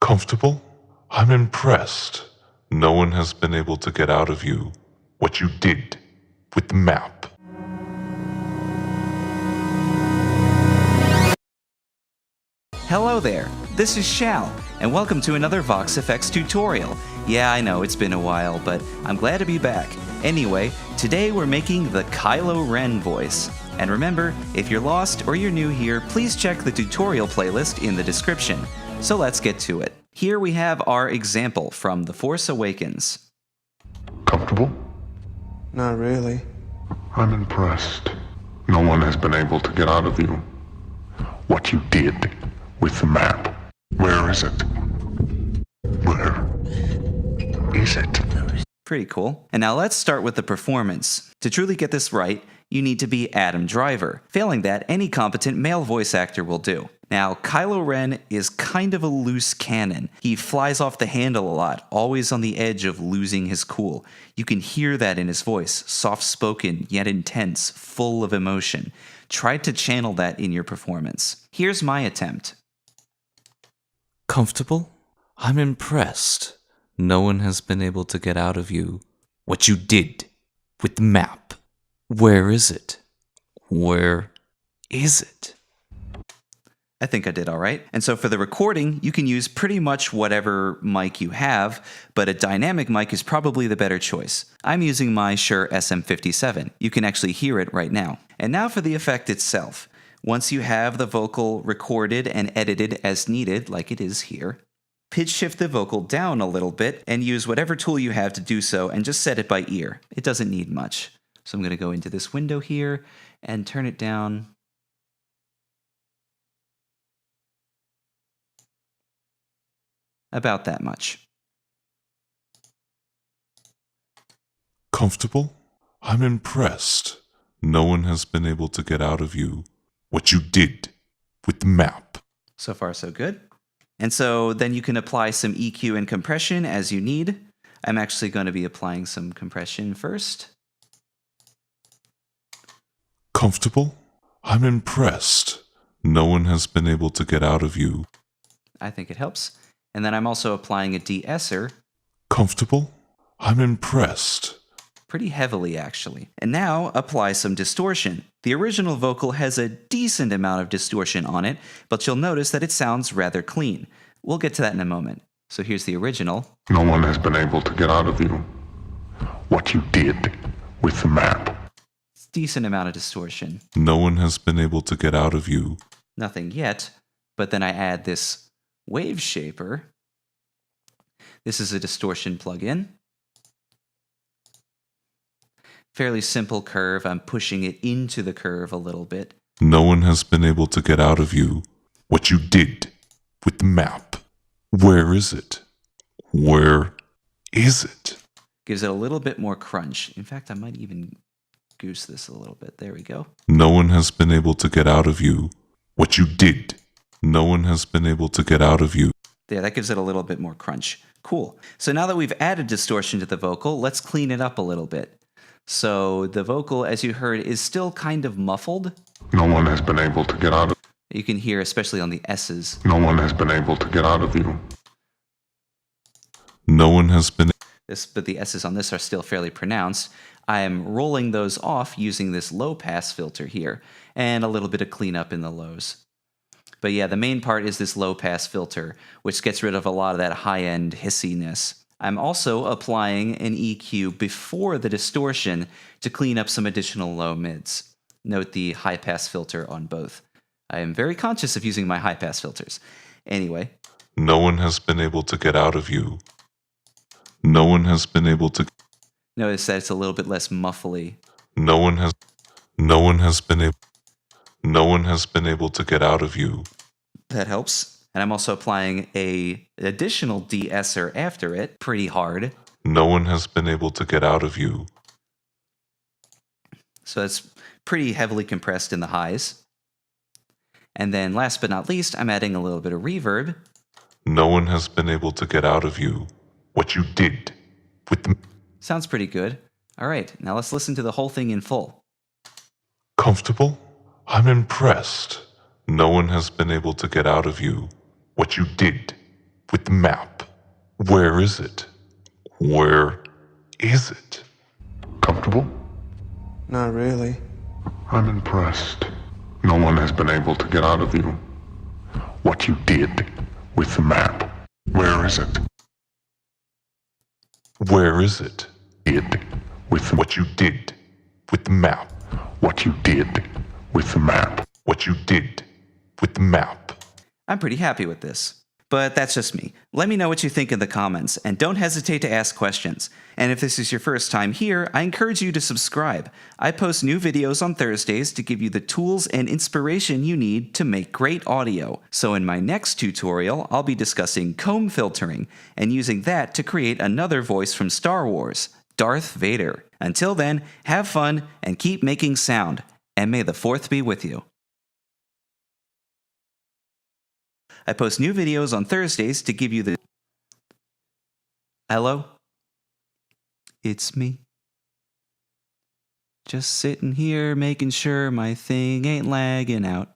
Comfortable? I'm impressed. No one has been able to get out of you what you did with the map. Hello there, this is Shal, and welcome to another VoxFX tutorial. Yeah, I know, it's been a while, but I'm glad to be back. Anyway, today we're making the Kylo Ren voice. And remember, if you're lost or you're new here, please check the tutorial playlist in the description. So let's get to it. Here we have our example from The Force Awakens. Comfortable? Not really. I'm impressed. No one has been able to get out of you what you did with the map. Where is it? Where is it? Pretty cool. And now let's start with the performance. To truly get this right, you need to be Adam Driver. Failing that, any competent male voice actor will do. Now, Kylo Ren is kind of a loose cannon. He flies off the handle a lot, always on the edge of losing his cool. You can hear that in his voice, soft-spoken, yet intense, full of emotion. Try to channel that in your performance. Here's my attempt. Comfortable? I'm impressed. No one has been able to get out of you what you did with the map. Where is it? Where is it? I think I did all right. And so for the recording, you can use pretty much whatever mic you have, but a dynamic mic is probably the better choice. I'm using my Shure SM57. You can actually hear it right now. And now for the effect itself. Once you have the vocal recorded and edited as needed, like it is here, pitch shift the vocal down a little bit and use whatever tool you have to do so and just set it by ear. It doesn't need much. So I'm going to go into this window here and turn it down about that much. Comfortable? I'm impressed. No one has been able to get out of you what you did with the map. So far, so good. And so then you can apply some EQ and compression as you need. I'm actually going to be applying some compression first. Comfortable? I'm impressed. No one has been able to get out of you. I think it helps. And then I'm also applying a de-esser. Comfortable? I'm impressed. Pretty heavily, actually. And now apply some distortion. The original vocal has a decent amount of distortion on it, but you'll notice that it sounds rather clean. We'll get to that in a moment. So here's the original. No one has been able to get out of you what you did with the map. Decent amount of distortion. No one has been able to get out of you. Nothing yet, but then I add this wave shaper. This is a distortion plugin. Fairly simple curve. I'm pushing it into the curve a little bit. No one has been able to get out of you what you did with the map. Where is it? Where is it? Gives it a little bit more crunch. In fact, I might even goose this a little bit. There we go. No one has been able to get out of you what you did. No one has been able to get out of you. Yeah, that gives it a little bit more crunch. Cool. So now that we've added distortion to the vocal, let's clean it up a little bit. So the vocal, as you heard, is still kind of muffled. No one has been able to get out of You can hear, especially on the S's. No one has been able to get out of you. No one has been... But the S's on this are still fairly pronounced. I am rolling those off using this low-pass filter here, and a little bit of cleanup in the lows. But yeah, the main part is this low-pass filter, which gets rid of a lot of that high-end hissiness. I'm also applying an EQ before the distortion to clean up some additional low mids. Note the high-pass filter on both. I am very conscious of using my high-pass filters. Anyway. No one has been able to get out of you. No one has been able to... Notice that it's a little bit less muffly. No one has been able to get out of you. That helps. And I'm also applying an additional de-esser after it, pretty hard. No one has been able to get out of you. So it's pretty heavily compressed in the highs. And then last but not least, I'm adding a little bit of reverb. No one has been able to get out of you what you did with the... Sounds pretty good. All right, now let's listen to the whole thing in full. Comfortable? I'm impressed. No one has been able to get out of you what you did with the map. Where is it? Where is it? Comfortable? Not really. I'm impressed. No one has been able to get out of you what you did with the map. Where is it? Where is it? Did with what you did with the map. What you did with the map. What you did with the map. I'm pretty happy with this. But that's just me. Let me know what you think in the comments, and don't hesitate to ask questions. And if this is your first time here, I encourage you to subscribe. I post new videos on Thursdays to give you the tools and inspiration you need to make great audio. So in my next tutorial, I'll be discussing comb filtering, and using that to create another voice from Star Wars, Darth Vader. Until then, have fun and keep making sound, and may the 4th be with you. I post new videos on Thursdays to give you the... Hello? It's me. Just sitting here making sure my thing ain't lagging out.